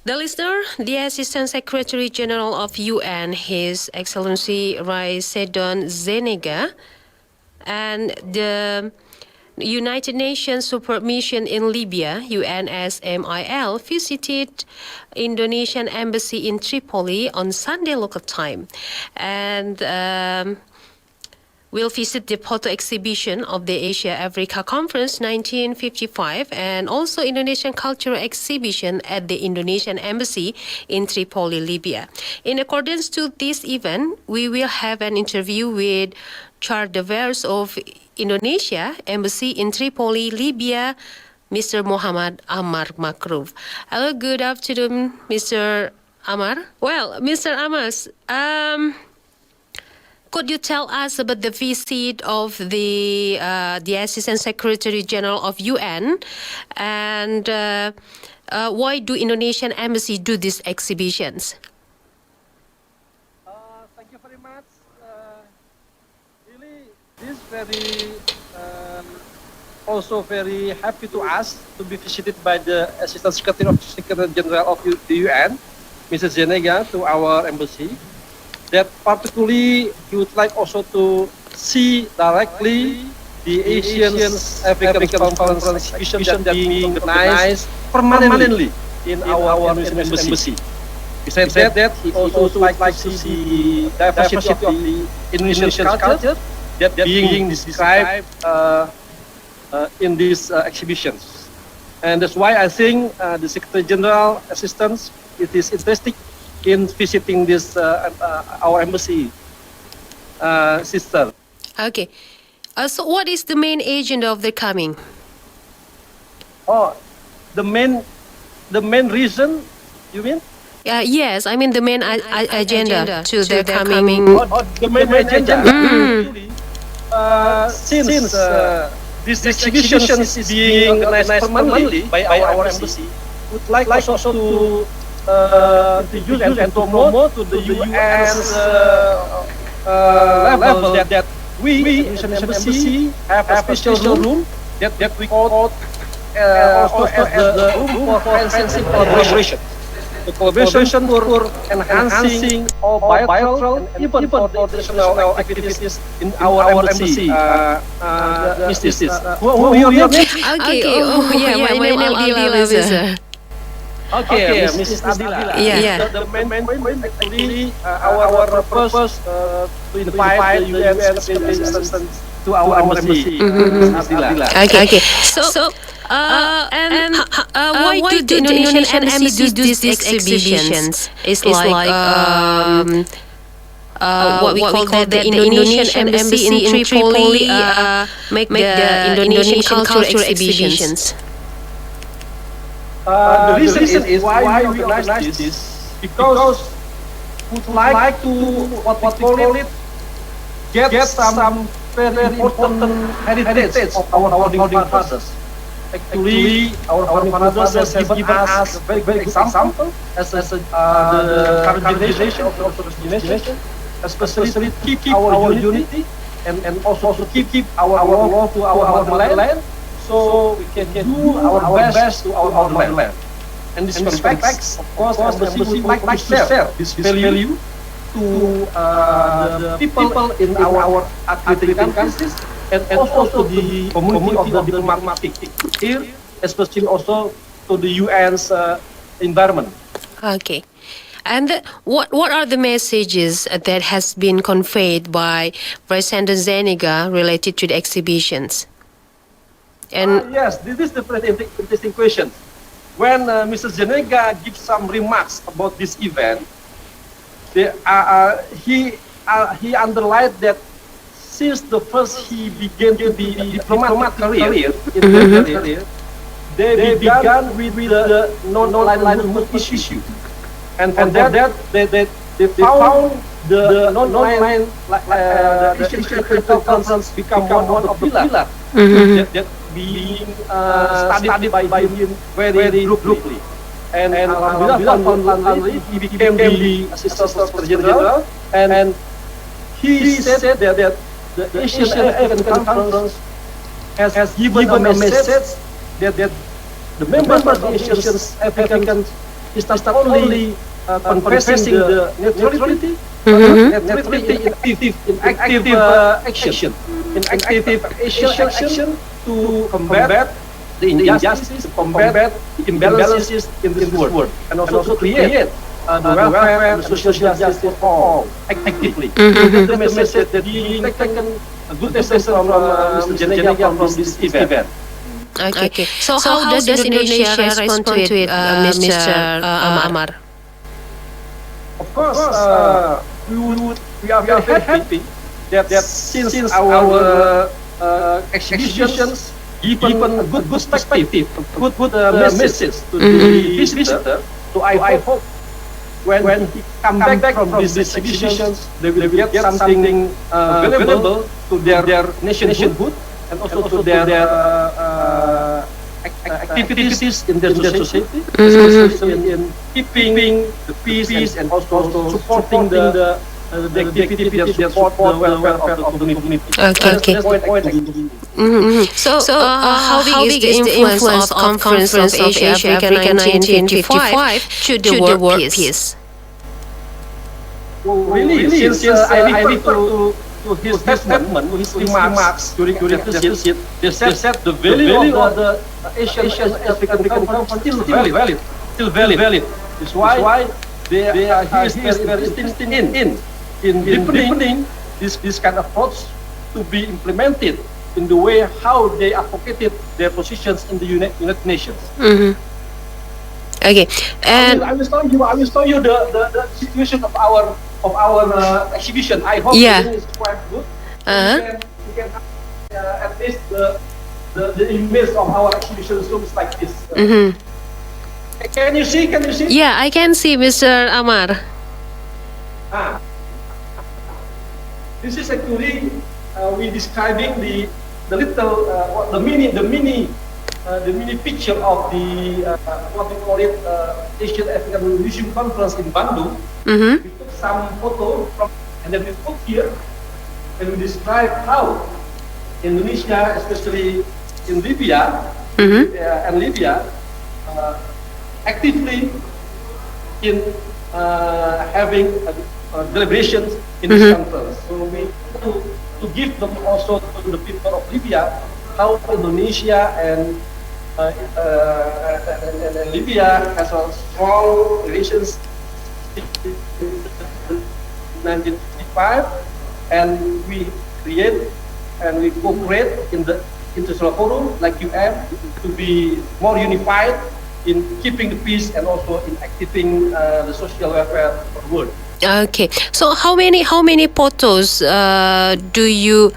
The listener, the Assistant Secretary General of UN, His Excellency Raisedon Zenega, and the United Nations Support Mission in Libya, UNSMIL, visited Indonesian embassy in Tripoli on Sunday local time, and will visit the photo exhibition of the Asia-Africa Conference 1955 and also Indonesian cultural exhibition at the Indonesian Embassy in Tripoli, Libya. In accordance to this event, we will have an interview with Charge d'Affaires of Indonesia Embassy in Tripoli, Libya, Mr. Muhammad Amar Makruf. Hello, good afternoon, Mr. Amar. Well, Mr. Amas, could you tell us about the visit of the Assistant Secretary General of UN, and why do Indonesian embassy do these exhibitions? Thank you very much. Really, this very also very happy to us to be visited by the Assistant Secretary General of the UN, Mrs. Zenega, to our embassy. That particularly he would like also to see directly the Asian African Conference exhibition that being organized permanently in our Indonesian embassy. Besides that, he also would like to see the diversity of the Indonesian culture that being described in these exhibitions. And that's why I think the Secretary General Assistance, it is interesting in visiting this our embassy, sister. Okay. So what is the main agenda of the coming? Oh, the main reason, you mean? Yes, I mean the main agenda to the coming. The main agenda. Since this exhibition is being organized permanently by our embassy, would like also to introduce and to promote to the UN's level that we, Indonesian embassy, have a special room that we call also as the room for enhancing collaboration. The collaboration for enhancing all bilateral and even for the international activities in our embassy. Mrs. Who are your name? Okay. My name is Adila. Okay, Mrs. Adila. Yeah. The main point actually our purpose to invite the UN assistance to our embassy. Mrs. Adila. Okay. So why do the Indonesian embassy do these exhibitions? It's like what we call that the Indonesian embassy in Tripoli make the Indonesian cultural exhibitions. The reason is why we organize this because we would like to what we call it get some very important heritage of our founding fathers. Actually, our founding fathers has given us a very good example as the current generation of the generation, especially to keep our unity and also to keep our love to our motherland, so we can do our best to our motherland. And this respects, of course, the embassy would like to share this value to the people in our African countries, and also to the community of the diplomatic here, especially also to the UN's environment. Okay. And what are the messages that has been conveyed by President Zenega related to the exhibitions? And yes, this is the very interesting question. When Mr. Zenega gives some remarks about this event, he underlined that since the first he began to be a diplomatic career in their career, they began with the non-alignment issue, and for that they found the non-alignment the Asian Conference become one of the pillars that being studied by him very grouply. And alhamdulillah, he became the Assistant Secretary General, and he said that the Asian African Conference has given a message that the members of the Asian African is not only confessing the neutrality, neutrality in active action, in active action to combat the injustice, to combat the imbalances in this world, and also to create the welfare and social justice for all actively. The message that we taken a good message from Mr. Janega from this event. Okay. So how does Indonesia respond to it, Mr. Amar? Of course, we are very happy that since our exhibitions given a good perspective, good message to the visitor. So I hope when he come back from these exhibitions, they will get something available to their nationhood and also to their activities in their society, especially in keeping the peace and also supporting the activity that support the welfare of the community. Okay. So, how big is the influence of Conference of Asia Africa 1955 to the world peace? Well, really, since I refer to his statement, to his remarks during the visit, they said the value of the Asian African Conference still valid. That's why he is very interested in deepening this kind of approach to be implemented in the way how they advocated their positions in the United Nations. Okay, and I will show you the situation of our exhibition. I hope it is quite good. You can at least the image of our exhibition looks like this. Can you see? Yeah, I can see, Mr. Amar. This is actually we describing the little the mini picture of the what we call it Asian African Museum Conference in Bandung. We took some photo from, and then we put here and we describe how Indonesia, especially in Libya and Libya, actively in having deliberations in this conference. So we to give them also to the people of Libya how Indonesia and Libya has a strong relations in 1955, and we create and we cooperate in the international forum like UN to be more unified in keeping the peace and also in activating the social welfare of the world. Okay, so how many photos do you?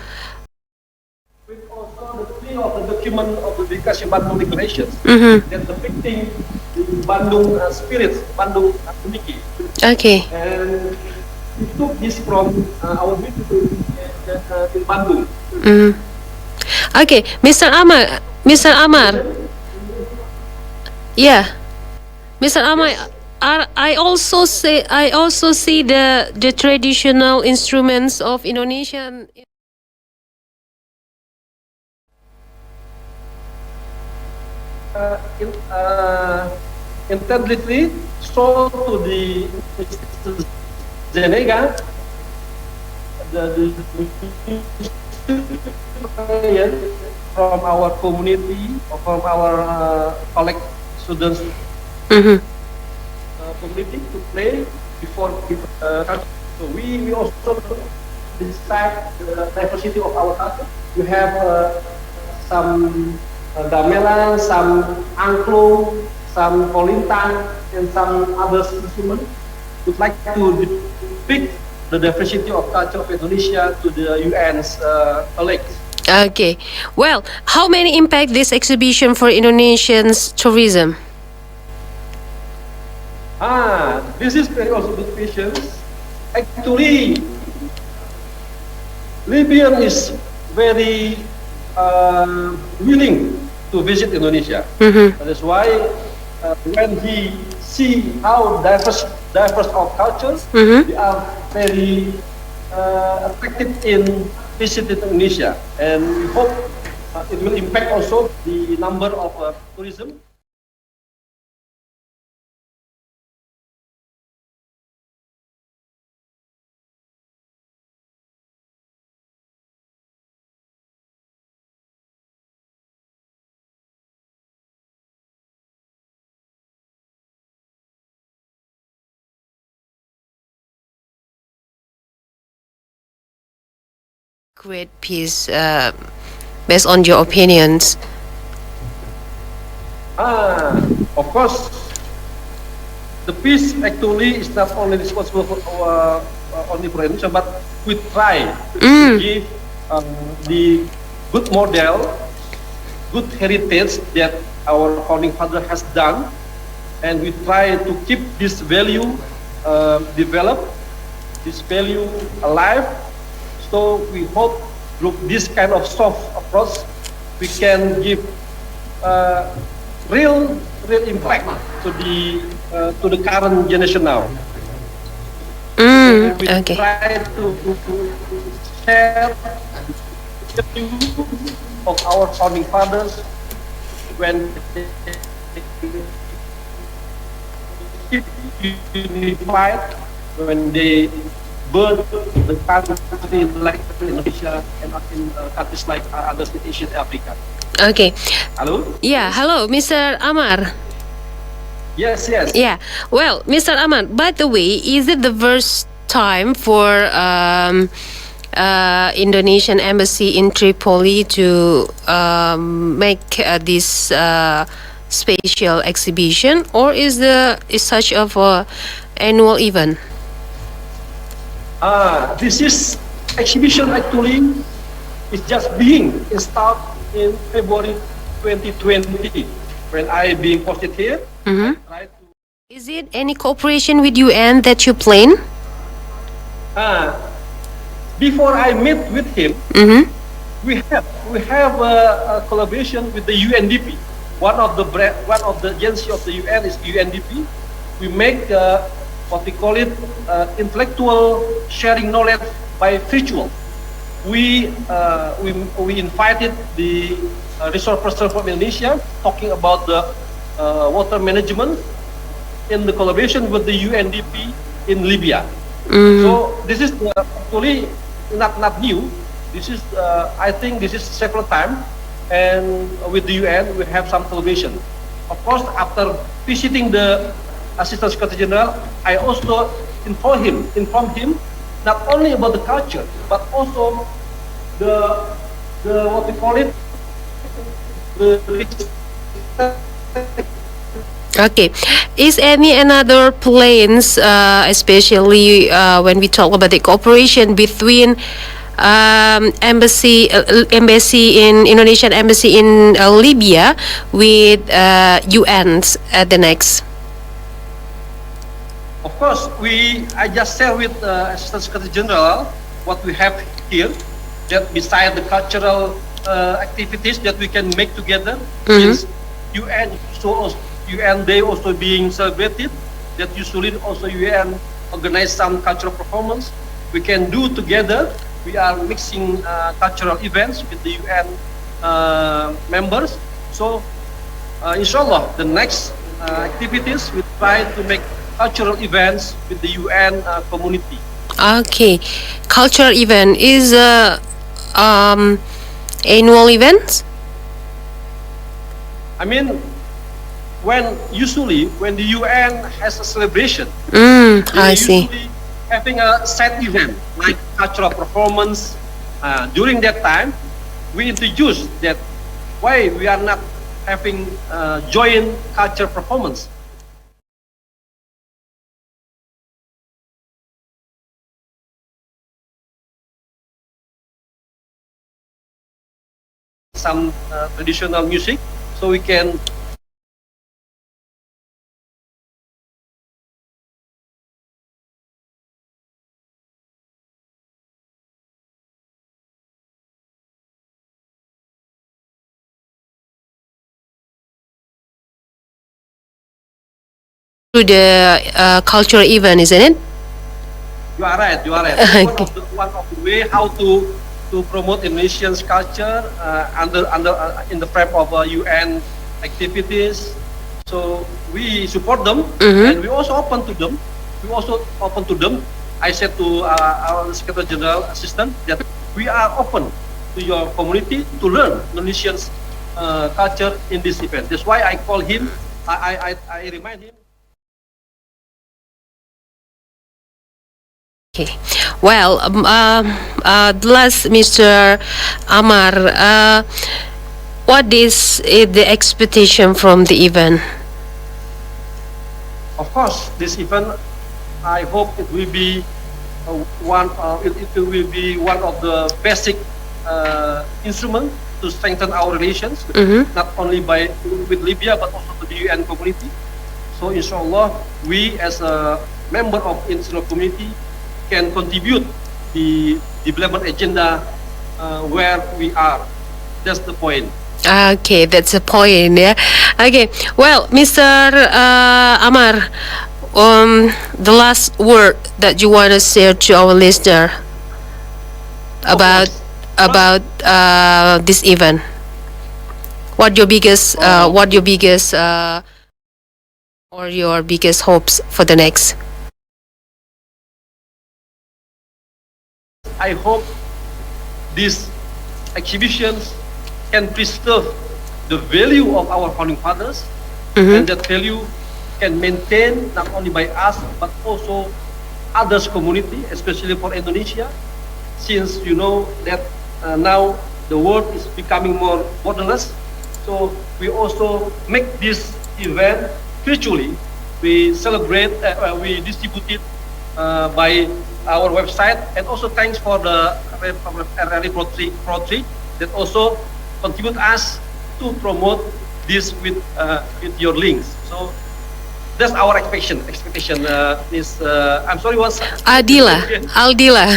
With also the three of the document of the Bandung Declarations that depicting the Bandung spirit, Bandung unity. Okay. And we took this from our visit in Bandung. Okay, Mr. Amar. Yeah, Mr. Amar. I also see the traditional instruments of Indonesian. Intently show to the Janega the from our community or from our collect students community to play before so we also decide the diversity of our culture. We have some gamelan, some angklung, some kolintang, and some other instruments. We'd like to depict the diversity of culture of Indonesia to the UN's colleagues. Okay, well, how many impact this exhibition for Indonesians tourism? This is very also good question. Actually, Libyan is very willing to visit Indonesia. That's why when he see how diverse of cultures, they are very attracted in visiting Indonesia, and we hope it will impact also the number of tourism. great piece, based on your opinions? Of course, the peace actually is not only responsible for only for Indonesia, but we try to give the good model, good heritage that our founding father has done, and we try to keep this value developed, this value alive. So we hope through this kind of soft approach, we can give real impact to the current generation now. And we Okay. try to share the view of our founding fathers when they keep unified, when they birth the country like Indonesia and in countries like others in Asia and Africa. Okay. Hello? Yeah. Hello, Mr. Amar. Yes, yes. Yeah. Well, Mr. Amar, by the way, is it the first time for Indonesian embassy in Tripoli to make this special exhibition, or is such of a annual event? This is exhibition actually is just being installed in February 2020 when I being posted here. I tried to Is it any cooperation with UN that you plan? before I met with him, we have a collaboration with the UNDP. One of the agency of the UN is UNDP. We make what we call it intellectual sharing knowledge by virtual. We invited the resource person from Indonesia talking about the water management in the collaboration with the UNDP in Libya. So this is actually not new. This is I think this is several times, and with the UN we have some collaboration. Of course, after visiting the Assistant Secretary General, I also informed him not only about the culture but also the what we call it the Okay. Is any another plans, especially when we talk about the cooperation between embassy in Indonesian embassy in Libya with UNs at the next? Of course, I just share with Assistant Secretary General what we have here. That beside the cultural activities that we can make together, is UN Day also being celebrated. That usually also UN organize some cultural performance. We can do together. We are mixing cultural events with the UN members. So, inshallah, the next activities we try to make cultural events with the UN community. Okay. Cultural event is annual events? I mean, when the UN has a celebration, I see. usually having a set event like cultural performance. During that time, we introduce that why we are not having joint culture performance. Some traditional music, so we can To the cultural event, isn't it? You are right. You are right. Okay. One of the way how to promote Indonesian culture under in the frame of UN activities. So we support them, and we also open to them. I said to our Secretary General Assistant that we are open to your community to learn Indonesian culture in this event. That's why I call him. I remind him. Okay. Well, the last, Mr. Amar, what is the expectation from the event? Of course, this event, I hope it will be it will be one of the basic instrument to strengthen our relations, not only with Libya but also to the UN community. So, inshallah, we as a member of international community can contribute the development agenda where we are. That's the point. Okay, that's the point. Yeah. Okay. Well, Mr. Amar, the last word that you want to share to our listener about this event. What your biggest or your biggest hopes for the next? I hope these exhibitions can preserve the value of our founding fathers, and that value can maintain not only by us but also others community, especially for Indonesia, since you know that now the world is becoming more borderless. So we also make this event virtually. We celebrate, we distribute it by our website, and also thanks for the Rally Pro 3 that also contribute us to promote this with your links. So that's our expectation. Is I'm sorry, what's Aldila. Adila,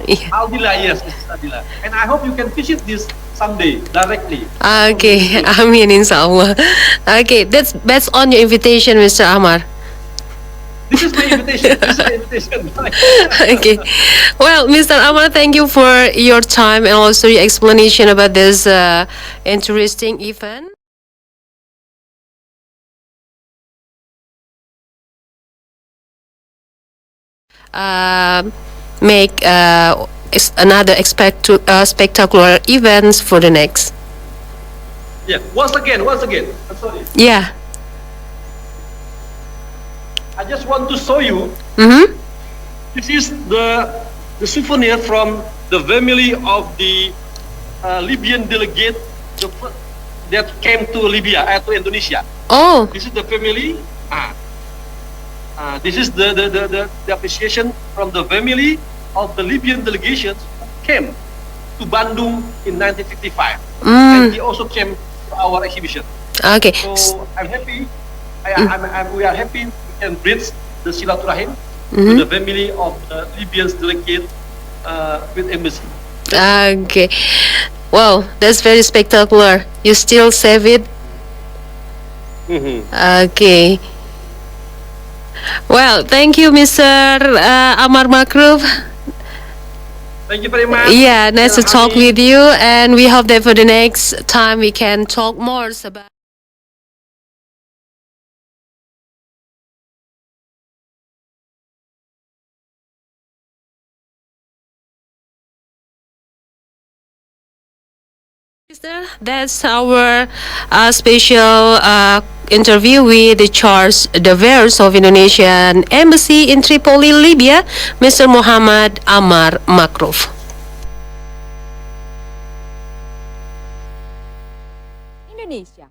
Yeah. Aldila, yes, Mrs. Adila. And I hope you can visit this someday directly. Okay, Amin, inshallah. Okay, that's on your invitation, Mr. Amar. This is my invitation. This is my invitation. Okay. Well, Mr. Amar, thank you for your time and also your explanation about this interesting event. Make another spectacular events for the next. Yeah. Once again. I'm sorry. Yeah. I just want to show you. This is the souvenir from the family of the Libyan delegate that came to Libya, to Indonesia. Oh. This is the family. This is the appreciation from the family of the Libyan delegations who came to Bandung in 1955. And he also came to our exhibition. Okay. So I'm happy. We are happy we can bridge the silaturahim to the family of the Libyan delegate with embassy. Okay. Wow, that's very spectacular. You still save it? Okay. Well, thank you, Mr. Amar Makruf. Thank you very much. Yeah, nice to talk with you, and we hope that for the next time we can talk more about. That's our special interview with the Charles Devers of Indonesian Embassy in Tripoli, Libya, Mr. Muhammad Amar Makruf. Indonesia.